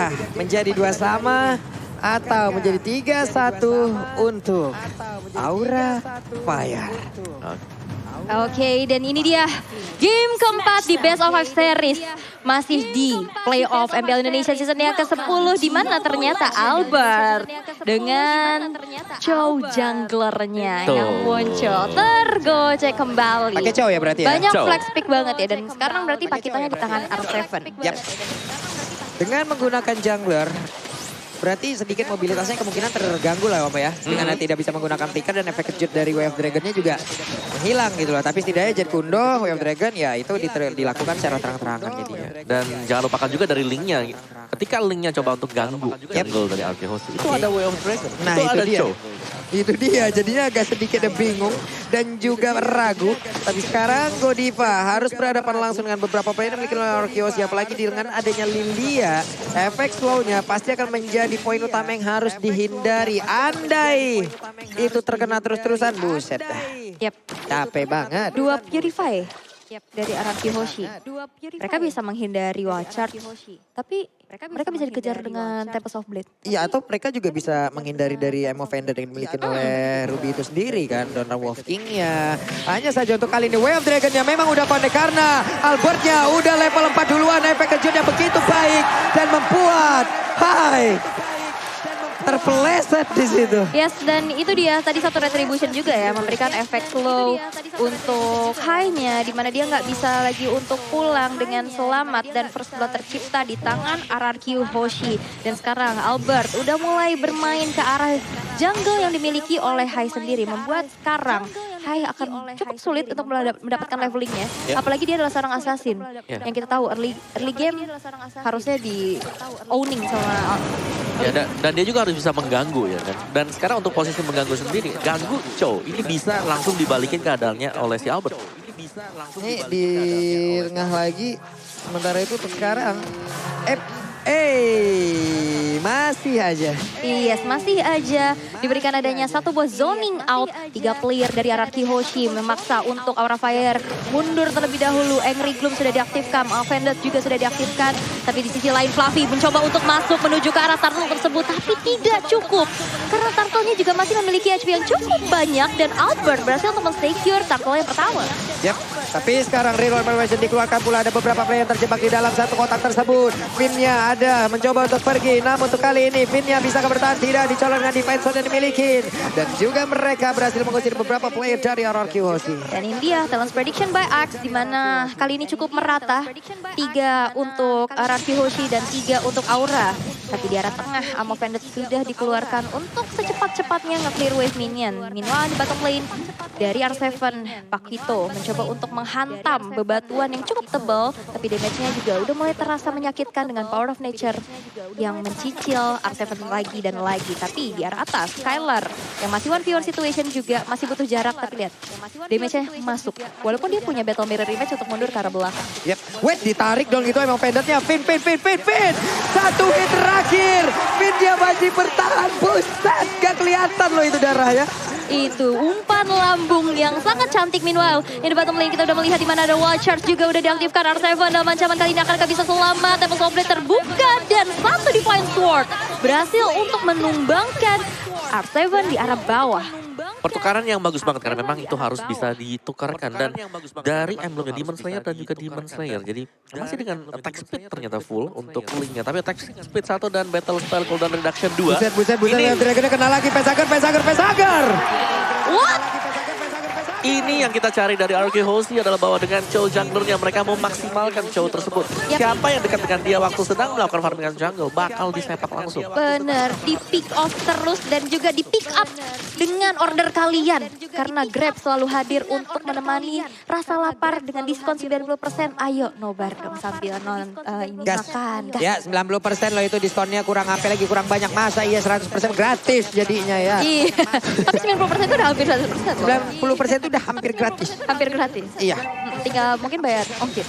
Apakah menjadi 2 sama atau menjadi 3-1 untuk Aura Fire? Oke, dan ini dia game keempat di Best of 5 Series. Masih di playoff MPL Indonesia season yang ke-10, di mana ternyata Albert dengan Chow junglernya yang muncul tergocek kembali. Pakai Chow ya berarti ya? Banyak Chow. flex pick banget ya, dan sekarang berarti pakitanya di tangan R7. Yap. Dengan menggunakan jungler, berarti sedikit mobilitasnya kemungkinan terganggu lah Om ya. Dengan tidak bisa menggunakan flicker dan efek kejut dari Way of Dragon-nya juga menghilang gitu loh. Tapi setidaknya Jet Kundo, Way of Dragon ya itu dilakukan secara terang-terangan jadinya. Dan jangan lupakan juga dari linknya. Ketika linknya coba untuk ganggu jungle dari Arkehosi, itu ada Way of Dragon, Nah itu itu ada dia. Chow. Itu dia, jadinya agak sedikit bingung dan juga ragu. Tapi sekarang Godiva harus berhadapan langsung dengan beberapa player yang memiliki Arkehosi. Apalagi dengan adanya Lilia, efek slow-nya pasti akan menjadi poin utama yang harus dihindari. Andai itu terkena terus-terusan, buset dah. Yap, Capek banget. 2 Purify dari Araki Hoshi. Mereka bisa menghindari Watchard, tapi mereka bisa dikejar dengan Tempest of Blade. Iya, atau mereka juga bisa menghindari dari Emo Vendor yang dimiliki oleh Ruby itu sendiri kan. Donald Wolf King-nya. Hanya saja untuk kali ini Way of Dragon-nya memang udah connect karena Albertnya udah level 4 duluan. Efek kejutnya begitu baik dan membuat terpeleset di situ. Yes, dan itu dia tadi satu retribution juga ya, memberikan efek slow untuk high-nya, di mana dia nggak bisa lagi untuk pulang dengan selamat, dan first blood tercipta di tangan RRQ Hoshi. Dan sekarang Albert udah mulai bermain ke arah jungle yang dimiliki oleh Hai sendiri, membuat sekarang Hai akan cukup sulit untuk mendapatkan levelingnya. Apalagi dia adalah seorang assassin. Yang kita tahu early game harusnya di owning sama... Ya, dan dia juga harus bisa mengganggu ya kan. Dan sekarang untuk posisi mengganggu sendiri, ganggu Chow ini bisa langsung dibalikin keadaannya oleh si Albert. Ini di tengah lagi, sementara itu untuk sekarang masih aja. Yes, masih aja diberikan adanya satu buah zoning out. 3 player dari RRQ Hoshi memaksa untuk Aura Fire mundur terlebih dahulu. Angry Gloom sudah diaktifkan, Vendor juga sudah diaktifkan. Tapi di sisi lain Fluffy mencoba untuk masuk menuju ke arah turtle tersebut. Tapi tidak cukup. Karena turtle-nya juga masih memiliki HP yang cukup banyak. Dan Albert berhasil untuk men-secure turtle yang pertama. Yap, tapi sekarang reroll animation dikeluarkan pula. Ada beberapa player yang terjebak di dalam satu kotak tersebut. Fin-nya ada mencoba untuk pergi. Namun untuk kali ini Fin-nya bisa bertahan, tidak dicolong dengan defense yang dimiliki. Dan juga mereka berhasil mengusir beberapa player dari RRQ Hoshi. Dan ini dia Talent's Prediction by Axe, di mana kali ini cukup merata. 3 untuk RRQ Hoshi dan 3 untuk Aura. Tapi di arah tengah Amo Vendor sudah dikeluarkan untuk secepat-cepatnya nge-clear wave minion. Meanwhile di bottom lane dari R7, Pakito mencoba untuk menghantam bebatuan yang cukup tebal. Tapi damage-nya juga udah mulai terasa menyakitkan dengan Power of Nature yang mencicil R7 lagi dan lagi. Tapi di arah atas, Skylar yang masih 1v1 situation juga masih butuh jarak. Tapi lihat, damage-nya masuk. Walaupun dia punya battle mirror image untuk mundur ke arah belakang. Yep, wait ditarik dong gitu emang pendetnya. Fin. Satu hit terakhir. Fin-nya masih bertahan. Buset, gak kelihatan loh itu darahnya. Itu umpan lambung yang sangat cantik. Meanwhile, in the bottom lane kita udah melihat di mana ada Wild Charge juga udah diaktifkan. R7 dalam ancaman kali ini akankah bisa selamat. Tempest of Blade terbuka dan satu Divine Sword berhasil untuk menumbangkan R7 di arah bawah. Pertukaran yang bagus banget karena memang itu harus bisa ditukarkan. Dan dari emblemnya Demon Slayer dan juga Demon Slayer. Jadi masih dengan attack speed ternyata full untuk linknya. Tapi attack speed 1 dan battle style cooldown reduction 2. Buset. Dragonnya kena lagi. Pesager. What? Ini yang kita cari dari RRQ Hoshi adalah bahwa dengan Chow junglernya mereka memaksimalkan Chow tersebut. Siapa yang dekat dengan dia waktu sedang melakukan farmingan jungle bakal disepak langsung. Bener, di pick off terus dan juga di pick up dengan order kalian. Karena Grab selalu hadir untuk menemani rasa lapar dengan diskon 90%. Ayo nobar dong sambil makan. Gas. Ya 90% loh itu diskonnya, kurang apa lagi, kurang banyak. Masa iya 100% gratis jadinya ya. Iya, tapi 90% itu udah hampir 100% loh. 90% itu udah hampir gratis. Hampir gratis. Iya. Tinggal mungkin bayar ongkir.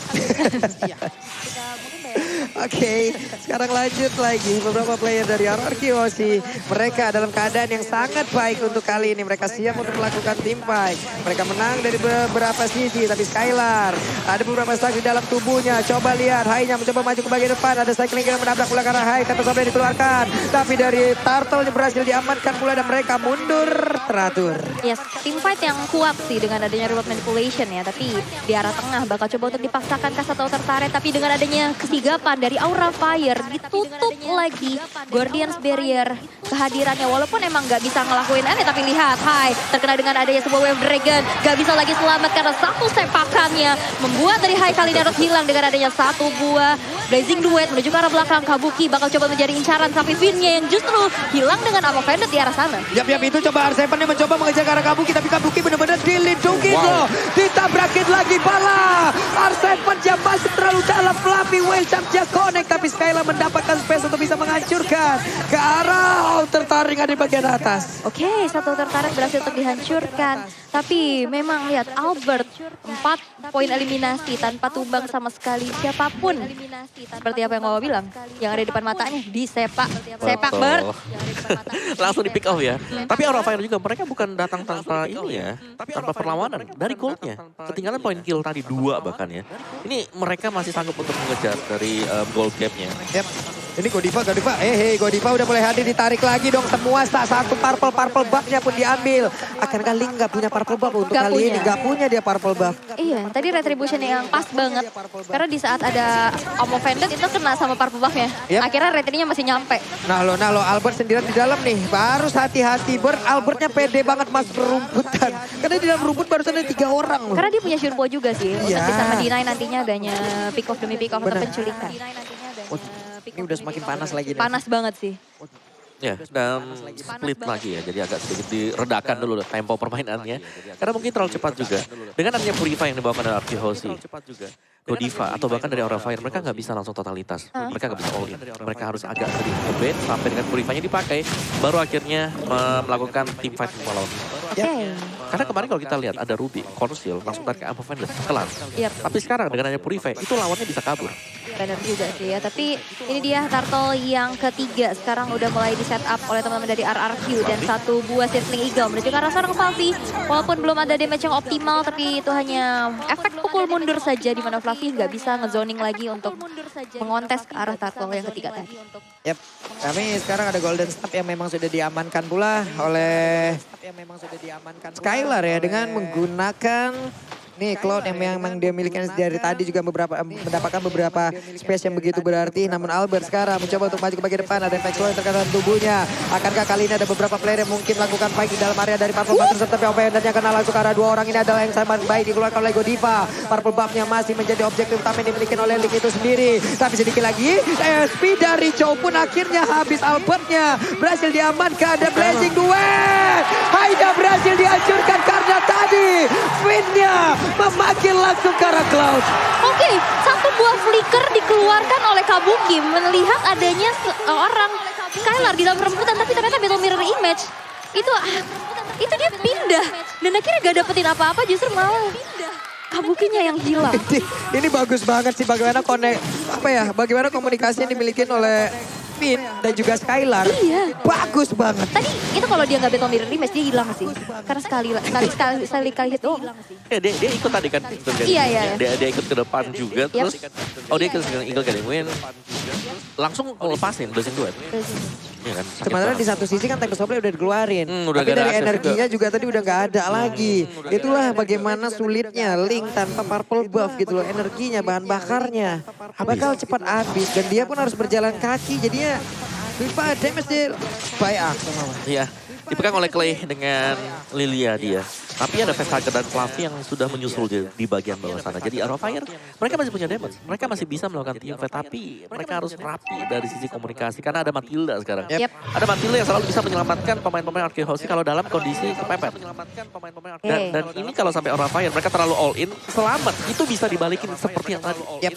Oke, sekarang lanjut lagi beberapa player dari RRQ Aussie. Mereka dalam keadaan yang sangat baik untuk kali ini. Mereka siap untuk melakukan team fight. Mereka menang dari beberapa sisi, tapi Skylar ada beberapa stack di dalam tubuhnya. Coba lihat, Hai-nya mencoba maju ke bagian depan. Ada cycling yang menabrak pula karena Hai, tapi sampai dikeluarkan. Tapi dari Turtle berhasil diamankan pula dan mereka mundur teratur. Yes, team fight yang kuat sih dengan adanya reward manipulation ya. Tapi di arah tengah bakal coba untuk dipaksakan ke satu tertarik. Tapi dengan adanya kesigapan dari Aura Fire ditutup lagi Guardians Barrier kehadirannya. Walaupun emang gak bisa ngelakuin aneh, tapi lihat Hai terkena dengan adanya sebuah Wave Dragon. Gak bisa lagi selamat karena satu sepakannya membuat dari Hai kali ini harus hilang dengan adanya satu buah Blazing Duet menuju ke arah belakang. Kabuki bakal coba menjadi incaran, tapi Vinnya yang justru hilang dengan Ammo Vended di arah sana. Yap, itu coba R7 yang mencoba mengejar ke arah Kabuki, tapi Kabuki benar-benar dilindungi loh. Ditabrakin lagi bala. R7 yang masih terlalu dalam. Fluffy Whale charge connect, tapi Skylar mendapatkan space untuk bisa menghancurkan ke arah tertarik ada di bagian atas. Oke, satu tertarik berhasil untuk dihancurkan. Tapi memang lihat Albert 4 poin eliminasi tanpa tumbang sama sekali siapapun. Seperti apa yang mau bilang, yang ada di depan matanya disepak. Sepak Bert. Langsung di pick off ya. Tapi Aura Fire juga mereka bukan datang tanpa ini ya. Tanpa perlawanan. Dari goldnya. Ketinggalan poin kill tadi 2 bahkan ya. Ini mereka masih sanggup untuk mengejar dari gold gapnya. Yep. Ini Godiva. Godiva udah mulai hadir, ditarik lagi dong semua. Satu purple buff-nya pun diambil. Akankah Link gak punya purple buff untuk kali ini? Gak punya dia purple buff. Iya, tadi retribution yang pas banget. Karena di saat ada Ammo Vended itu kena sama purple buff-nya. Yep. Akhirnya ratingnya masih nyampe. Nah lo Albert sendirian di dalam nih. Harus hati-hati. Albertnya pede banget masuk ke rumputan. Karena di dalam rumput barusan ada 3 orang loh. Karena dia punya Shurbo juga sih. Untuk Iya. bisa mendinai nantinya adanya pick off demi pick off atau penculikan. Ini udah semakin panas lagi. Panas banget sih. Ya, dan split lagi ya. Jadi agak sedikit diredakan dulu tempo permainannya. Karena mungkin terlalu cepat juga. Dengan adanya Purify yang dibawakan dari RRQ Aussie, Godiva atau bahkan dari Aura Fire, mereka nggak bisa langsung totalitas. Mereka nggak bisa all in. Mereka harus agak sedikit nge-bait sampai dengan Purify-nya dipakai. Baru akhirnya melakukan team fight melawan. Oke. Karena kemarin kalau kita lihat ada Ruby, Conceal, langsung tarik ke Ammo Vended, kelar. Yep. Tapi sekarang dengan adanya Purify, itu lawannya bisa kabur. Benar juga sih ya. Tapi ini dia Turtle yang ketiga. Sekarang udah mulai di set up oleh teman-teman dari RRQ. Dan satu buah Settling Eagle menuju ke arah seorang Fluffy. Walaupun belum ada damage yang optimal, tapi itu hanya efek pukul mundur saja. Di mana Fluffy nggak bisa ngezoning lagi untuk mengontes ke arah Turtle yang ketiga tadi. Yep. Kami sekarang ada Golden Staff yang memang sudah diamankan pula oleh Skylar ya dengan menggunakan nih Cloud yang memang dia miliki dari tadi juga mendapatkan beberapa space yang begitu berarti. Namun Albert sekarang mencoba untuk maju ke bagian depan. Ada efek slow yang terkena tubuhnya. Akankah kali ini ada beberapa player yang mungkin melakukan fight di dalam area dari Purple Buff tersebut. Tapi Offendernya kena langsung ke arah 2 orang ini adalah yang sangat baik dikeluarkan oleh Godiva. Purple Buff-nya masih menjadi objektif utama yang dimiliki oleh Link itu sendiri. Tapi sedikit lagi SP dari Chow pun akhirnya habis. Albertnya berhasil diamankan. Ada Blazing Duet. Haida berhasil dihancurkan karena tadi Finnya memanggil langsung ke arah Cloud. Oke, satu buah flicker dikeluarkan oleh Kabuki melihat adanya seorang Skylar di dalam rembutan, tapi ternyata Battle Mirror Image itu dia pindah dan akhirnya gak dapetin apa-apa, justru malah Kabukinya yang hilang. Ini bagus banget sih bagaimana bagaimana komunikasi yang dimiliki oleh Finn dan juga Skylar. Iya. Bagus banget. Tadi itu kalau dia nggak Battle Mirror Image dia hilang sih. Karena sekali hit doang. Ya, dia ikut tadi kan. Iya. Dia ikut ke depan juga. Terus, dia ikut dengan Eagle Getting Win. Langsung lepasin Blazing Duet. Ya kan, sementara di satu sisi kan Tempest Supply udah dikeluarin. Udah tapi dari akses energinya juga tadi udah nggak ada lagi. Itulah bagaimana sulitnya Link tanpa Purple Buff gitu loh. Energinya, bahan bakarnya bakal cepat habis. Dan dia pun harus berjalan kaki. Jadinya Viva damage dia by Axe. Iya, dipegang oleh Clay dengan Lilia dia. Tapi ada Vestager dan Fluffy yang sudah menyusul di bagian bawah sana. Jadi Aura Fire, mereka masih punya damage. Mereka masih bisa melakukan team fight, tapi mereka harus rapi dari sisi komunikasi. Karena ada Matilda sekarang. Yep. Ada Matilda yang selalu bisa menyelamatkan pemain-pemain RRQ Aussie kalau dalam kondisi kepepet. Dan ini kalau sampai Aura Fire, mereka terlalu all in, selamat. Itu bisa dibalikin seperti yang tadi. Yep.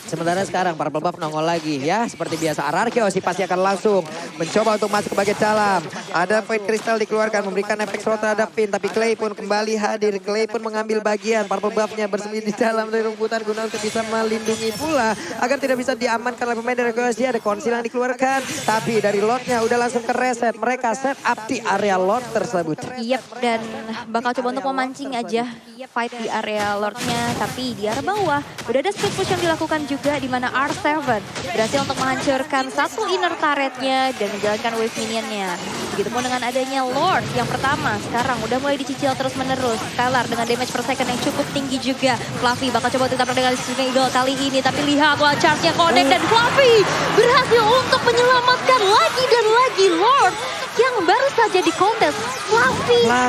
Sementara sekarang Purple Buff nongol lagi ya. Seperti biasa RRQ Aussie pasti akan langsung mencoba untuk masuk ke bagian dalam. Ada Void Crystal dikeluarkan, memberikan efek slow terhadap Finn. Tapi Clay Clay pun kembali hadir. Clay pun mengambil bagian. Purple buff-nya bersembunyi di dalam dari rumputan guna untuk bisa melindungi pula agar tidak bisa diamankan oleh pemain dari Koyoshi. Ada konsil yang dikeluarkan, tapi dari Lordnya udah langsung ke reset. Mereka set up di area Lord tersebut. Yep, dan bakal coba untuk memancing aja fight di area Lordnya, tapi di area bawah udah ada split push yang dilakukan juga di mana R7 berhasil untuk menghancurkan satu inner turretnya dan menjalankan wave minionnya. Begitupun dengan adanya Lord yang pertama, sekarang udah mulai dicicil terus menerus. Skylar dengan damage per second yang cukup tinggi juga. Fluffy bakal coba ditambah dengan Swing Eagle kali ini, tapi lihat wall charge-nya connect dan Fluffy berhasil untuk menyelamatkan lagi dan lagi Lord yang baru saja di kontes.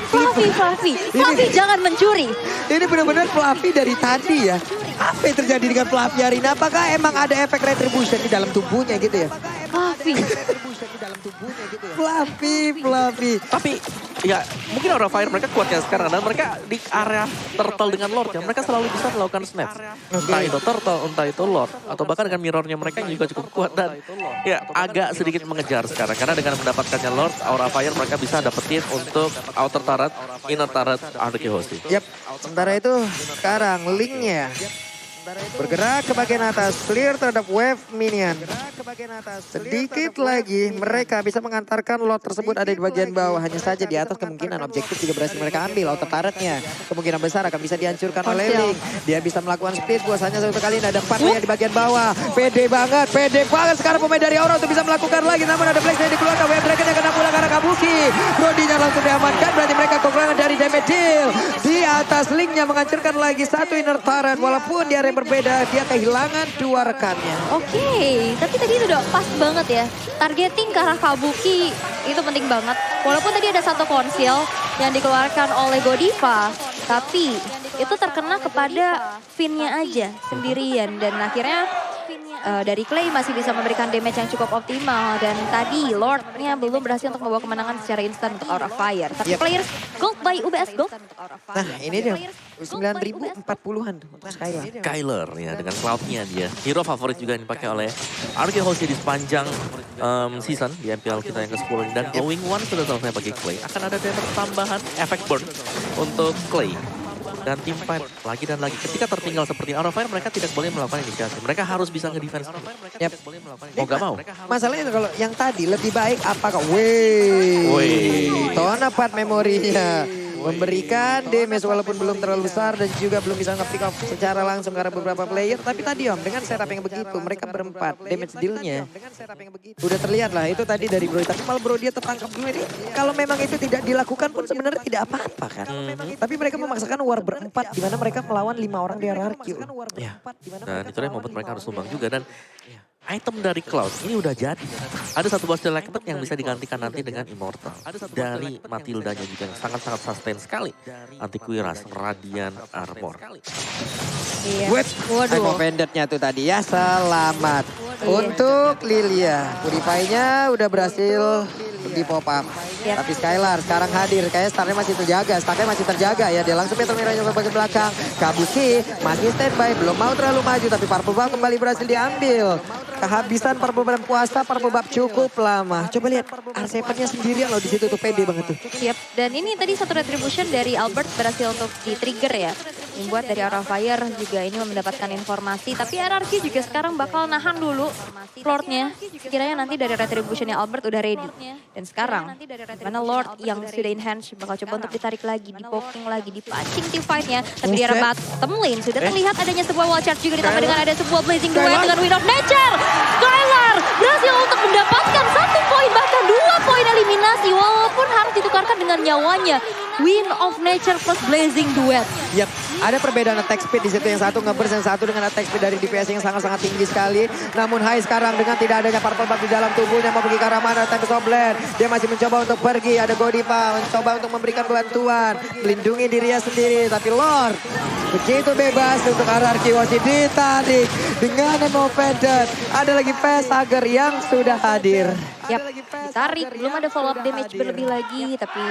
Fluffy jangan mencuri. Ini benar-benar Fluffy dari tadi ya. Apa yang terjadi dengan Fluffy hari ini? Apakah emang ada efek retribution di dalam tubuhnya gitu ya? Fluffy. Tapi ya mungkin Aura Fire mereka kuatnya sekarang dan mereka di area turtle dengan Lord ya. Mereka selalu bisa melakukan snatch. Entah itu turtle, entah itu Lord. Atau bahkan dengan mirrornya mereka yang juga cukup kuat. Dan ya agak sedikit mengejar sekarang. Karena dengan mendapatkannya Lord, Aura Fire mereka bisa dapetin untuk outer turret, inner turret, Arkehoshi. Yap, sementara itu sekarang linknya bergerak ke bagian atas, clear terhadap wave minion. Sedikit lagi mereka bisa mengantarkan lot tersebut ada di bagian bawah. Hanya saja di atas kemungkinan objektif juga berhasil mereka ambil. Outer turretnya kemungkinan besar akan bisa dihancurkan oleh Link. Dia bisa melakukan split push hanya satu kali ini. Ada 4 player di bagian bawah. Pede banget sekarang pemain dari Aura untuk bisa melakukan lagi. Namun ada Blaze yang dikeluarkan. Wave Dragon yang kena pula karena Kabuki. Brodinya langsung diamankan. Berarti mereka kekurangan dari damage deal. Di atas Linknya menghancurkan lagi satu inner turret. Walaupun di area berbeda, dia kehilangan 2 rekannya. Oke, tapi tadi itu udah pas banget ya. Targeting ke arah Kabuki itu penting banget. Walaupun tadi ada satu konsil yang dikeluarkan oleh Godiva, tapi itu terkena kepada Finn-nya aja sendirian. Dan akhirnya dari Clay masih bisa memberikan damage yang cukup optimal. Dan tadi Lord-nya belum berhasil untuk membawa kemenangan secara instan untuk Aura Fire. Tapi players gold by UBS Gold. Nah ini dia 9.040-an untuk Skylar. Skylar ya dengan cloud-nya dia. Hero favorit juga yang dipakai oleh Arkehoshi di sepanjang season di MPL kita yang ke-10 ini. Dan Glowing One sudah selesai bagi Clay. Akan ada damage tambahan efek burn untuk Clay. Dan tim fight lagi dan lagi. Ketika tertinggal seperti Aura Fire mereka tidak boleh melakukan inisiasi. Mereka harus bisa ngedefense. Mau gak mau. Masalahnya kalau yang tadi lebih baik apakah Tona part memorinya memberikan damage walaupun belum terlalu besar dan juga belum bisa nge-pick off secara langsung karena beberapa player. Tapi tadi Om dengan setup yang begitu mereka berempat damage dealnya udah terlihat lah itu tadi dari Bro. Tapi malah Bro dia tertangkap dulu ini. Kalau memang itu tidak dilakukan pun sebenarnya tidak apa-apa kan. Tapi mereka memaksakan war berempat di mana mereka melawan 5 orang di hierarki. Ya. Dan itu yang membuat mereka harus sumbang juga dan item dari Cloud ini udah jadi. Ada satu buah Selected yang bisa digantikan nanti dengan Immortal. Dari Matildanya juga yang sangat-sangat sustain sekali. Anti-Kuiras, Radiant Armor. Iya. Waduh. Vendetnya tuh tadi ya selamat. Untuk Lilia. Purify-nya udah berhasil di pop up. Tapi Skylar sekarang hadir. Kayaknya startnya masih terjaga. Startnya masih terjaga ya. Dia langsung Battle Mirror ke bagian belakang. Kabuki masih standby. Belum mau terlalu maju. Tapi Purple Buff kembali berhasil diambil. Kehabisan Purple Buff puasa. Purple Buff cukup lama. Coba lihat R7-nya sendirian loh di situ tuh. Pede banget tuh. Siap. Dan ini tadi satu retribution dari Albert berhasil untuk di-trigger ya. Membuat dari Aura Fire juga ini mendapatkan informasi. Tapi RRQ juga sekarang bakal nahan dulu Lord-nya. Sekiranya nanti dari retributionnya Albert udah ready. Dan sekarang, mana Lord yang sudah enhance bakal coba untuk ditarik lagi, di-poking lagi, dipancing team fight-nya. Tapi di arah bottom lane sudah terlihat adanya sebuah wall charge juga ditambah dengan ada sebuah blazing duet dengan Wind of Nature. Skylar berhasil untuk mendapatkan 1 poin bahkan 2 poin eliminasi walaupun harus ditukarkan dengan nyawanya. Wind of Nature plus blazing duet. Yap, ada perbedaan attack speed di situ. Yang satu nge-burst, yang satu dengan attack speed dari DPS yang sangat-sangat tinggi sekali. Namun Hai sekarang dengan tidak adanya Purple Buff di dalam tubuhnya mau pergi ke arah mana Tempest of Blade. Dia masih mencoba untuk pergi, ada Godiva mencoba untuk memberikan bantuan. Melindungi dirinya sendiri, tapi Lord begitu bebas untuk RRQ Washi ditarik dengan Emo Pendant. Ada lagi Facehager yang sudah hadir. Yap, ditarik, belum ada follow up damage berlebih lagi, tapi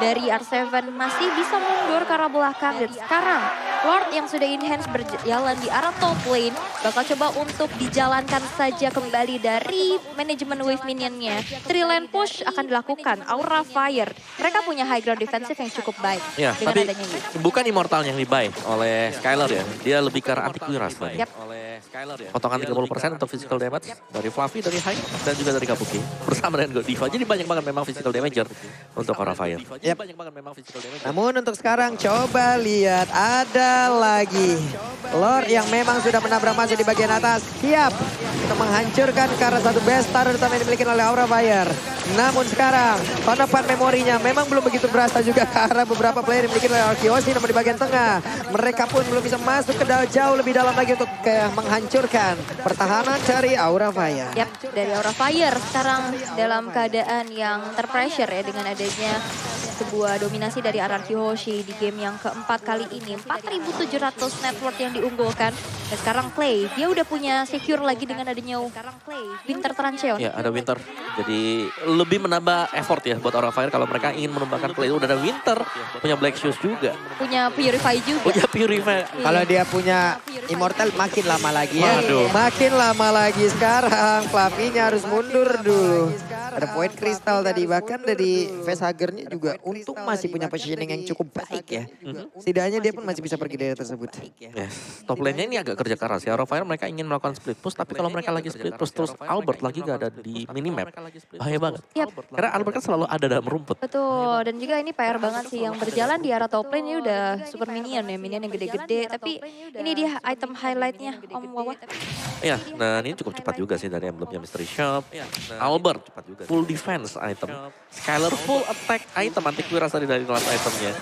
dari R7 masih bisa mundur ke arah belakang dan sekarang Lord yang sudah enhance berjalan di arah top lane bakal coba untuk dijalankan saja kembali dari manajemen wave minionnya. 3 lane push akan dilakukan, Aura Fire. Mereka punya high ground defensive yang cukup baik Ya, dengan tapi adanya ini. bukan Immortal yang dibuy oleh Skylar ya. Dia lebih ke arah anti-Quiras tadi. Yap. Potongan 30% untuk physical damage dari Fluffy, dari Hai, dan juga dari Kabuki. Bersama dengan Godiva. Jadi banyak banget memang physical damager untuk Aura Fire. Yep. Namun untuk sekarang coba lihat ada lagi Lord yang memang sudah menabrak masuk di bagian atas. Siap untuk menghancurkan ke arah satu best star utama yang dimiliki oleh Aura Fire. Namun sekarang penepan memorinya memang belum begitu berasa juga ke arah beberapa player yang dimiliki oleh Arkeosi. Namun di bagian tengah mereka pun belum bisa masuk ke jauh lebih dalam lagi untuk menghancurkan pertahanan dari Aura Fire. Yap, dari Aura Fire sekarang dalam keadaan yang terpressure ya dengan adanya sebuah dominasi dari RRQ Hoshi di game yang keempat kali ini. 4.700 net worth yang diunggulkan. Dan sekarang Play, dia udah punya secure lagi dengan adanya Winter Trancheon. Ya, ada Winter. Jadi lebih menambah effort ya buat Aura Fire kalau mereka ingin menumbangkan Play. Udah ada Winter, punya Black Shoes juga. Punya Purify juga. Punya Purify. Kalau dia punya Immortal makin lama lagi ya. Waduh. Makin lama lagi sekarang. Fluffy-nya harus mundur dulu. Ada Void Crystal tadi. Bahkan dari Facehugger-nya juga untung masih punya positioning yang cukup baik ya. Setidaknya dia pun masih bisa pergi dari tersebut. Yes. Top lane-nya ini agak kerja keras ya. Aura Fire mereka ingin melakukan split push. Tapi kalau mereka lagi split push terus Albert lagi gak ada di minimap. Bahaya banget. Yap. Karena Albert kan selalu ada dalam rumput. Betul, dan juga ini PR banget sih yang berjalan di arah top lane ini udah super minion ya, minion yang gede-gede. Tapi ini dia item highlightnya Om Wawa. Ya, nah ini cukup cepat juga sih dari emblemnya Mystery Shop. Albert, full defense item. Skylar full attack item, anti-Quiras tadi dari last itemnya.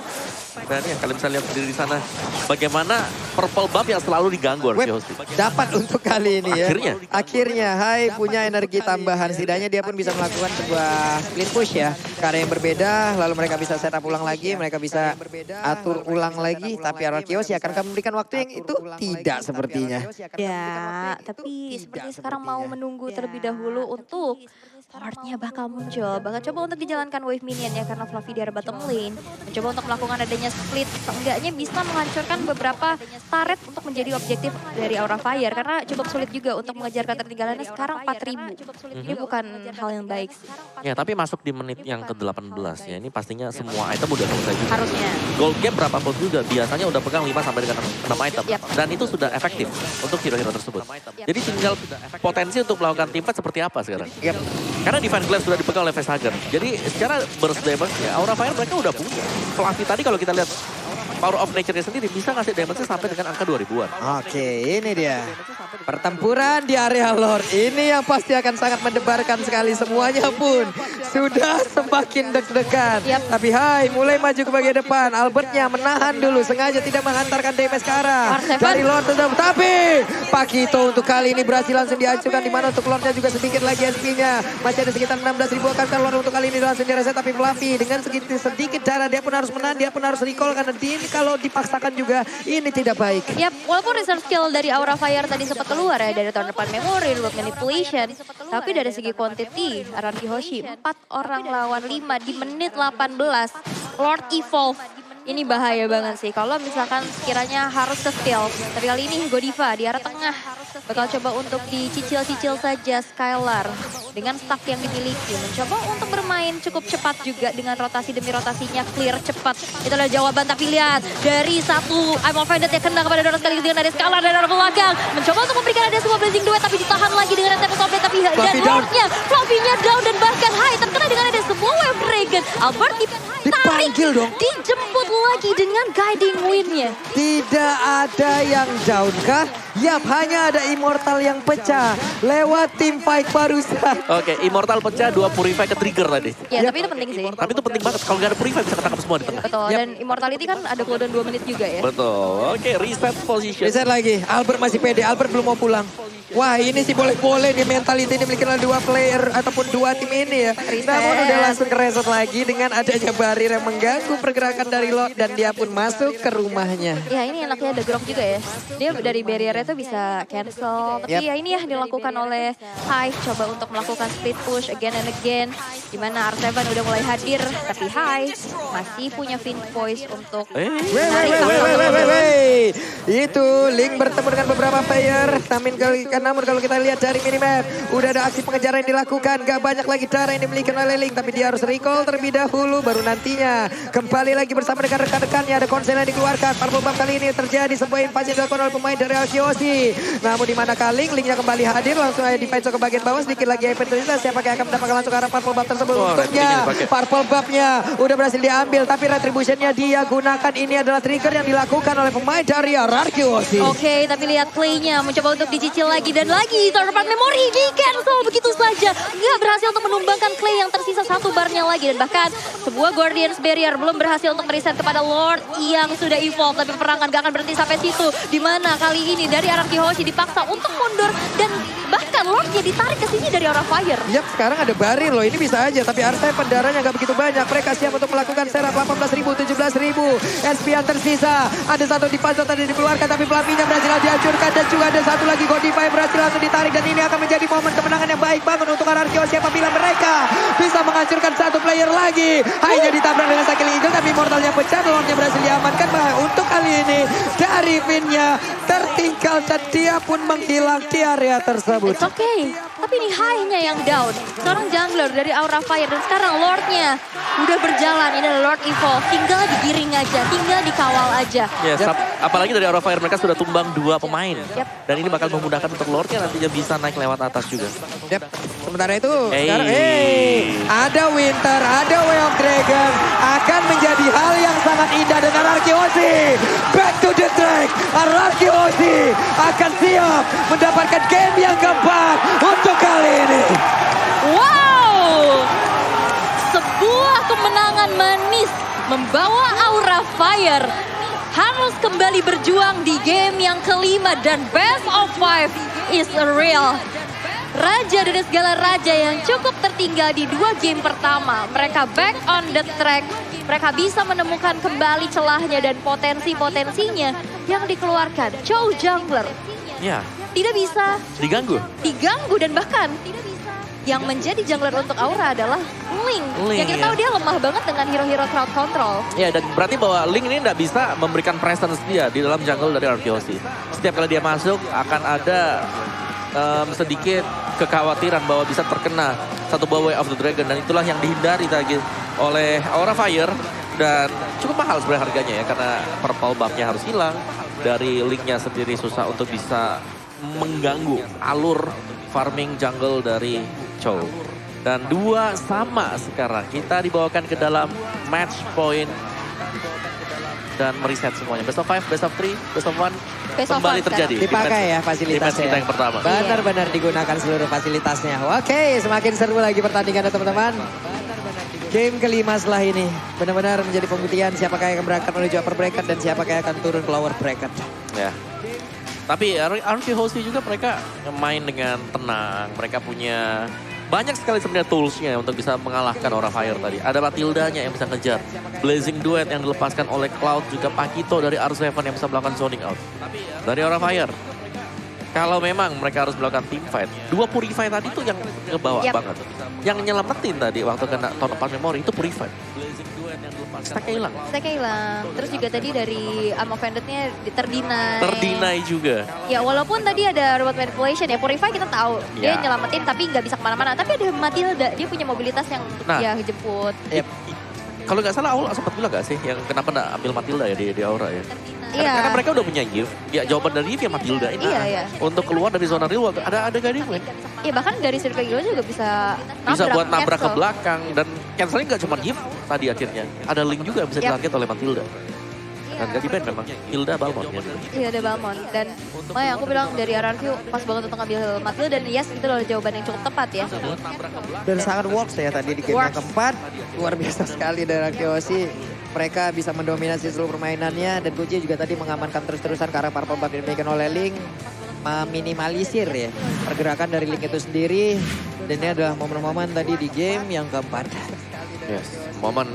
Dan ya kalian bisa lihat sendiri di sana bagaimana purple buff yang selalu diganggu Web Arkeosi. dapat untuk kali ini ya. Akhirnya. Hai punya energi tambahan. Setidaknya dia pun bisa melakukan sebuah split push ya. Karena yang berbeda. Lalu mereka bisa setup ulang lagi. Mereka bisa atur ulang lagi. Tapi Arkeosi akan memberikan waktu yang itu tidak sepertinya. Ya, tapi sepertinya sekarang mau menunggu terlebih dahulu untuk Lordnya bakal muncul. Bakal coba untuk dijalankan wave minion ya karena Fluffy di arah bottom lane. Mencoba untuk melakukan adanya split. Seenggaknya bisa menghancurkan beberapa turret untuk menjadi objektif dari Aura Fire. Karena cukup sulit juga untuk mengejar ketertinggalannya sekarang 4.000. Ini bukan hal yang baik sih. Ya tapi masuk di menit yang ke-18 ya. Ini pastinya semua item udah selesai juga. Harusnya. Gold gap berapapun juga biasanya udah pegang 5 sampai dengan 6 item. Yap. Dan itu sudah efektif untuk hero-hero tersebut. Jadi tinggal potensi untuk melakukan team fight seperti apa sekarang. Yap. Karena Divine Glaive sudah dipegang oleh Facehugger. Jadi secara burst damage ya Aura Fire mereka udah punya. Fluffy tadi kalau kita lihat Power of Nature-nya sendiri bisa ngasih damage sampai dengan angka 2000-an. Oke, ini dia. Pertempuran di area Lord. Ini yang pasti akan sangat mendebarkan sekali. Semuanya pun sudah semakin deg-degan. Yap. Tapi Hai mulai maju ke bagian depan. Albertnya menahan dulu. Sengaja tidak menghantarkan damage ke arah R7. dari Lord. Tapi Pakito untuk kali ini berhasil langsung diajukan. Dimana untuk Lordnya juga sedikit lagi SP-nya. Masih ada sekitar 16.000 akan Lord untuk kali ini langsung direset. Tapi Fluffy dengan sedikit darah dia pun harus menahan. Dia pun harus recall karena ini kalau dipaksakan juga ini tidak baik. Yap, walaupun reserve skill dari Aura Fire tadi sempat keluar ya dari tahun depan memory, root manipulation. Tapi dari segi quantity, RRQ Hoshi 4 orang lawan 5 di menit 18. Lord Evolve. Ini bahaya banget sih. Kalau misalkan sekiranya harus ke steal. Tapi kali ini Godiva di arah tengah. Bakal coba untuk dicicil-cicil saja Skylar. Dengan stack yang dimiliki. Mencoba untuk bermain cukup cepat juga dengan rotasi demi rotasinya clear cepat. Itu adalah jawaban. Tapi lihat dari satu I'm offended yang kena kepada Doros kali dengan ada Skylar dari arah belakang. Mencoba untuk memberikan ada sebuah blazing duet. Tapi ditahan lagi dengan Tempest of Death. Tapi dan Lordnya, Fluffy-nya down dan bahkan Hai terkena dengan ada sebuah Wave Dragon. Albert Dipanggil dong. Dijemput lagi dengan guiding wind-nya. Tidak ada yang down kah? Yap, hanya ada Immortal yang pecah lewat tim fight barusan. Oke, Immortal pecah, 2 Purify ke trigger tadi. Ya, tapi itu penting sih. Tapi itu penting banget, kalau nggak ada Purify bisa ketangkap semua di tengah. Betul, dan Immortality kan ada cooldown 2 menit juga ya. Betul, oke reset position. Reset lagi, Albert masih pede, Albert belum mau pulang. Wah ini sih boleh-boleh nih mentality dimiliki oleh dua player ataupun dua tim ini ya. Namun udah langsung kereset lagi dengan adanya Barir yang mengganggu pergerakan dari Lord dan dia pun masuk ke rumahnya. Ya ini enaknya ada Grok juga ya. Dia dari barrier itu bisa cancel. Tapi ya ini ya dilakukan oleh Hive. Coba untuk melakukan split push again and again. Dimana R7 udah mulai hadir. Tapi Hive masih punya Fin Voice untuk Itu Link bertemu dengan beberapa player. Namun kalau kita lihat dari minimap, udah ada aksi pengejaran yang dilakukan. Gak banyak lagi darah yang dimiliki oleh Link, tapi dia harus recall terlebih dahulu. Baru nantinya kembali lagi bersama dengan rekan-rekannya. Ada konsen yang dikeluarkan. Purple Bomb kali ini terjadi sebuah invasi yang dilakukan oleh pemain dari Arkeosi. Namun di mana kali Linknya kembali hadir, langsung aja defense ke bagian bawah. Sedikit lagi event ternyata siapa yang akan mendapatkan langsung ke arah Purple Bomb tersebut. Untungnya Purple Bomb-nya udah berhasil diambil, tapi retribution-nya dia gunakan. Ini adalah trigger yang dilakukan oleh pemain dari Arkeosi. Oke, tapi lihat play-nya mencoba untuk dicicil lagi dan lagi. Third-part memory di cancel begitu saja. Nggak berhasil untuk menumbangkan Clay yang tersisa satu barnya lagi. Dan bahkan sebuah Guardian's Barrier belum berhasil untuk mereset kepada Lord yang sudah evolve. Tapi peperangan gak akan berhenti sampai situ. Dimana kali ini dari arah Kihoshi dipaksa untuk mundur. Dan bahkan Lordnya ditarik ke sini dari Aura Fire. Yap, sekarang ada Barir loh. Ini bisa aja. Tapi R7 darahnya gak begitu banyak. Mereka siap untuk melakukan serap 18.000, 17.000. SP yang tersisa. Ada satu di puzzle tadi dikeluarkan. Tapi pelapinya berhasil dihancurkan. Dan juga ada satu lagi Godify berhasil langsung ditarik. Dan ini akan menjadi momen kemenangan yang baik banget untuk Arkeosi apabila mereka bisa menghancurkan satu player lagi. Hanya ditabrak dengan Sakil Eagle. Tapi mortalnya pecah. Lordnya berhasil diamankan. Untuk kali ini dari Vinnya tertinggal. Dan dia pun menghilang di area tersebut. It's okay. Tapi ini High-nya yang down. Seorang jungler dari Aura Fire. Dan sekarang Lord-nya udah berjalan. Ini adalah Lord Evolve. Tinggal digiring aja. Tinggal dikawal aja. Ya, apalagi dari Aura Fire mereka sudah tumbang 2 pemain. Yep. Dan ini bakal memudahkan untuk Lordnya nantinya bisa naik lewat atas juga. Yep. Sementara itu sekarang ada Winter, ada Way of Dragon. Akan menjadi hal yang sangat indah dengan Arkeosi. Back to the track. Arkeosi akan siap mendapatkan game yang keempat untuk kali ini. Wow! Sebuah kemenangan manis membawa Aura Fire harus kembali berjuang di game yang kelima dan best of 5 is real. Raja dari segala raja yang cukup tertinggal di 2 game pertama. Mereka back on the track. Mereka bisa menemukan kembali celahnya dan potensi-potensinya yang dikeluarkan. Chow Jungler. Ya. Tidak bisa Diganggu dan bahkan yang menjadi jungler untuk Aura adalah Link. Yang kita tahu dia lemah banget dengan hero-hero crowd control. Ya, dan berarti bahwa Link ini tidak bisa memberikan presence dia di dalam jungle dari Arkeosi. Setiap kali dia masuk akan ada sedikit kekhawatiran bahwa bisa terkena satu buah Way of the Dragon. Dan itulah yang dihindari tadi oleh Aura Fire. Dan cukup mahal sebenarnya harganya ya, karena purple buff-nya harus hilang. Dari Link-nya sendiri susah untuk bisa mengganggu alur farming jungle dari Chow. Dan 2 sama sekarang. Kita dibawakan ke dalam match point. Dan mereset semuanya. Best of 5, best of 3, best of 1. Kembali terjadi. Dipakai ya fasilitasnya. Kita yang pertama. Benar-benar digunakan seluruh fasilitasnya. Oke, semakin seru lagi pertandingan teman-teman. Game kelima setelah ini. Benar-benar menjadi pembuktian siapakah yang akan berangkat menuju upper bracket dan siapakah yang akan turun ke lower bracket. Ya. Tapi Arkeosi juga mereka main dengan tenang. Mereka punya banyak sekali sebenarnya toolsnya untuk bisa mengalahkan Aura Fire tadi. Ada Matildanya yang bisa ngejar. Blazing Duet yang dilepaskan oleh Cloud. Juga Pakito dari R7 yang bisa melakukan zoning out. Dari Aura Fire. Kalau memang mereka harus melakukan team fight. 2 Purify tadi tuh yang ngebawa banget. Yang nyelamatin tadi waktu kena Third-part memory itu Purify. Stack-nya hilang. Stack-nya hilang. Terus juga tadi dari Ammo Bandit-nya terdinai. Terdinai juga. Ya walaupun tadi ada robot manipulation ya. Purify kita tahu. Dia nyelamatin tapi nggak bisa kemana-mana. Tapi ada Matilda. Dia punya mobilitas yang ya jemput. Kalau nggak salah Aul sempat bilang nggak sih yang kenapa nggak ambil Matilda ya di Aura ya? Karena mereka udah punya gift. Ya jawaban dari gift ya Matilda ini. Iya. Untuk keluar dari zona real ada guiding win. Iya bahkan dari circle Gilo juga bisa buat nabrak ke belakang. Dan cancelnya nggak cuma gift tadi akhirnya. Ada link juga yang bisa ditarget oleh Matilda. Dan gak di-ban memang, Hilda Balmond ya. Iya ada Balmond. Dan makanya aku bilang dari RRQ pas banget untuk ngambil Matilda dan yes itu adalah jawaban yang cukup tepat ya. Dan sangat works ya tadi di game yang keempat. Luar biasa sekali dari Arkeosi. Mereka bisa mendominasi seluruh permainannya dan Goji juga tadi mengamankan terus-terusan ke arah Purple Buff yang dimiliki oleh Link. meminimalisir ya pergerakan dari Link itu sendiri. Dan ini adalah momen-momen tadi di game yang keempat. Yes, momen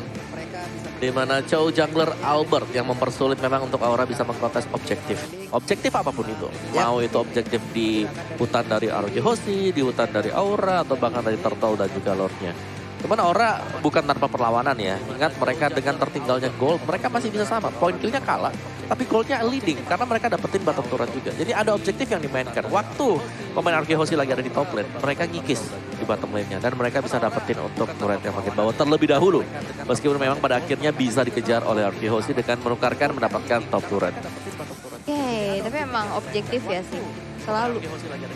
di mana Chow jungler Albert yang mempersulit memang untuk Aura bisa mengkontes objektif. Objektif apapun itu. Mau itu objektif di hutan dari ROG Hoshi, di hutan dari Aura, atau bahkan dari Turtle dan juga Lordnya. Cuman Aura bukan tanpa perlawanan ya. Ingat mereka dengan tertinggalnya gold, mereka masih bisa sama. Point killnya kalah, tapi goldnya leading karena mereka dapetin bottom turret juga. Jadi ada objektif yang dimainkan. Waktu pemain ROG Hoshi lagi ada di top lane, mereka ngikis di bottom lane-nya. Dan mereka bisa dapetin untuk turret yang makin bawah terlebih dahulu. Meskipun memang pada akhirnya bisa dikejar oleh ROG Hoshi dengan menukarkan mendapatkan top turret. Oke, tapi emang objektif ya sih. Selalu.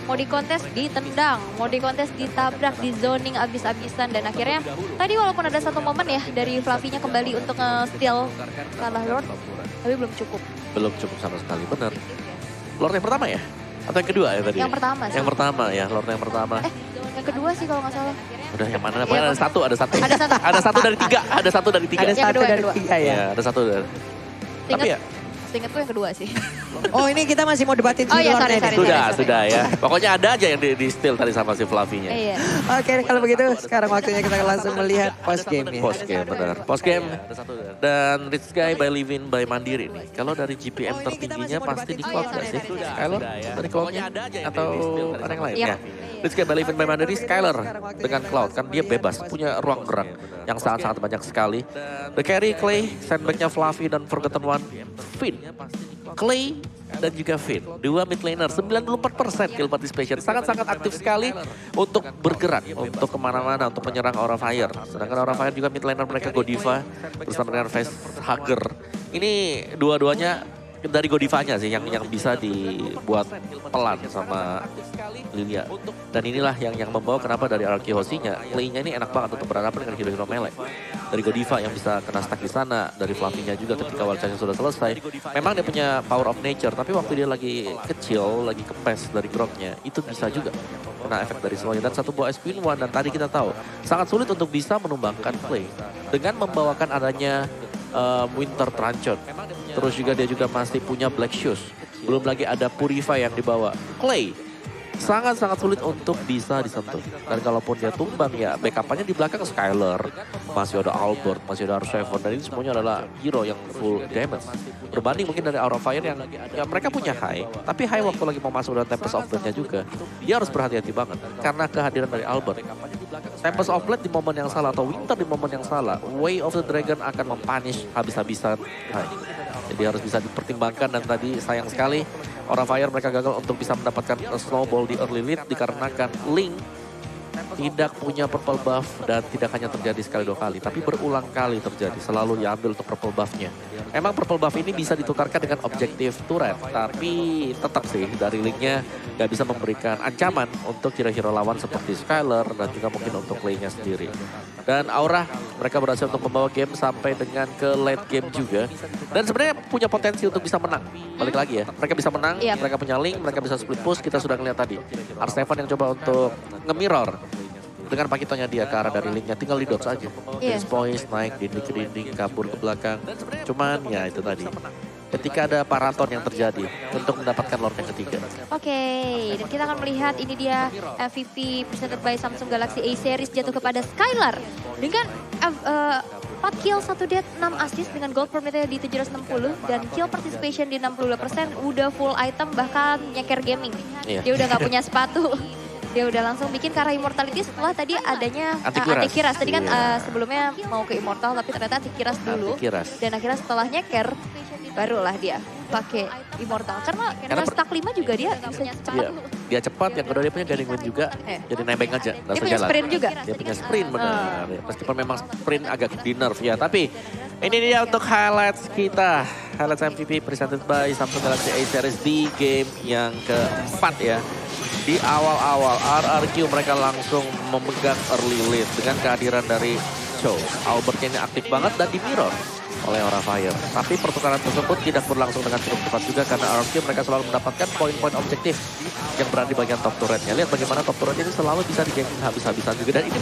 Mau di kontes ditendang, mau di kontes ditabrak, di zoning abis-abisan. Dan akhirnya tadi walaupun ada satu momen ya dari Fluffy-nya kembali untuk nge-steal kalah Lord. Tapi belum cukup. Belum cukup sama sekali, benar. Lord yang pertama ya? Atau yang kedua ya tadi? Yang pertama sih. Yang pertama ya, Lord yang pertama. Yang kedua sih kalau nggak salah. Udah yang mana? Iya, Ada satu. Ada satu. Ada satu dari tiga. Ada satu dari tiga. Ada Yang satu kedua, dari yang kedua. tiga ya. Ya, ada satu dari. Tapi ya, Seingatku yang kedua sih. Oh ini kita masih mau debatin Oh iya, sorry, Lord-nya nih. sorry. sudah ya. Pokoknya ada aja yang di steal tadi sama si Fluffy-nya. Iya. Oke kalau begitu sekarang waktunya kita langsung melihat post game ya. Post game benar. Post game dan Rich Guy by Livin by Mandiri nih. Kalau dari GPM tertingginya pasti di Cloud gak sih? Skyler dari Cloud-nya atau ada yang lain Iya. ya? Rich Guy by Livin by Mandiri, Skyler dengan Cloud kan dia bebas, punya ruang gerak yang sangat-sangat banyak sekali. The carry Clay, sandbag-nya Fluffy dan Forgotten One, Finn. Clay dan juga Finn, dua mid laner, 94% kill participation, sangat-sangat aktif sekali untuk bergerak, untuk kemana-mana, untuk menyerang Aura Fire. Sedangkan Aura Fire juga mid laner mereka Godiva bersama dengan Facehugger. Ini dua-duanya dari Godivanya sih yang bisa dibuat pelan sama Lilia. Dan inilah yang membawa kenapa dari ROG Hoshi-nya, play-nya ini enak banget untuk berhadapan dengan hero-hero melee. Dari Godiva yang bisa kena stack di sana, dari Fluffy-nya juga ketika wall charge sudah selesai. Memang dia punya power of nature, tapi waktu dia lagi kecil, lagi kempes dari growth-nya, itu bisa juga kena efek dari semuanya. Dan satu buah Spin One, dan tadi kita tahu, sangat sulit untuk bisa menumbangkan play. Dengan membawakan adanya Winter Truncheon. Terus juga dia juga masih punya Black Shoes. Belum lagi ada Purify yang dibawa. Clay sangat-sangat sulit untuk bisa disentuh. Dan kalaupun dia tumbang ya backup-nya di belakang Skyler. Masih ada Albert, masih ada R7. Dan ini semuanya adalah hero yang full damage. Berbanding mungkin dari Aura Fire yang ya mereka punya high. Tapi high waktu lagi mau masuk dalam Tempest of Blade-nya juga. Dia harus berhati-hati banget. Karena kehadiran dari Albert. Tempest of Blade di momen yang salah atau Winter di momen yang salah. Way of the Dragon akan mempunish habis-habisan high. Jadi harus bisa dipertimbangkan dan tadi sayang sekali Aura Fire mereka gagal untuk bisa mendapatkan snowball di early lead dikarenakan Link tidak punya purple buff dan tidak hanya terjadi sekali dua kali tapi berulang kali terjadi, selalu diambil untuk purple buffnya. Emang purple buff ini bisa ditukarkan dengan objektif turret tapi tetap sih dari Linknya gak bisa memberikan ancaman untuk hero-hero lawan seperti Skyler dan juga mungkin untuk play-nya sendiri. Dan Aura mereka berhasil untuk membawa game sampai dengan ke late game juga. Dan sebenarnya punya potensi untuk bisa menang. Balik lagi ya, mereka bisa menang, mereka punya Link, mereka bisa split push, kita sudah ngeliat tadi. R7 yang coba untuk nge-mirror. Dengan pakitonya dia ke arah dari Linknya, tinggal di dodge aja. Poise, naik, dinding ke dinding, kabur ke belakang. Cuman ya itu tadi. Ketika ada paraton yang terjadi untuk mendapatkan Lord yang ketiga. Oke, dan kita akan melihat ini dia MVP presented by Samsung Galaxy A Series jatuh kepada Skyler. Dengan 4 kill, 1 death, 6 assist dengan gold per meter di 760 dan kill participation di 62%, udah full item bahkan nyeker gaming. Iya. Dia udah gak punya sepatu. Dia udah langsung bikin ke arah Immortality setelah tadi adanya antikiras. Tadi kan sebelumnya mau ke Immortal tapi ternyata antikiras dulu. Dan akhirnya setelah nyeker barulah dia pakai Immortal. Karena stack 5 juga dia bisa cepat. Iya. Dia cepat, yang kedua dia punya guiding wind juga. Jadi nebeng aja. Dia punya sprint juga. Dia punya sprint benar. Meskipun memang sprint agak di nerf ya. Tapi ini dia untuk highlights kita. Highlights MVP presented by Samsung Galaxy A Series di game yang keempat ya. Di awal-awal RRQ mereka langsung memegang early lead dengan kehadiran dari Chow. Albertnya ini aktif banget dan di mirror oleh Aura Fire. Tapi pertukaran tersebut tidak berlangsung dengan cukup cepat juga karena RRQ mereka selalu mendapatkan poin-poin objektif yang berada di bagian top turretnya. Lihat bagaimana top turret ini selalu bisa digengking habis-habisan juga. Dan ini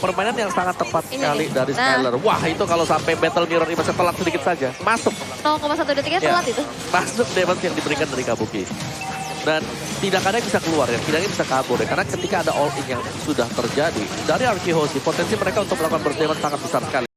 permainan yang sangat tepat sekali dari Skyler. Wah itu kalau sampai battle mirror ini masih telat sedikit saja. Masuk. 0,1 detiknya telat itu. Masuk damage yang diberikan dari Kabuki. Dan tidak ada yang bisa keluar ya, tidak ada yang bisa kabur ya. Karena ketika ada all in yang sudah terjadi dari Arky Hoshi, potensi mereka untuk melakukan burst damage sangat besar sekali.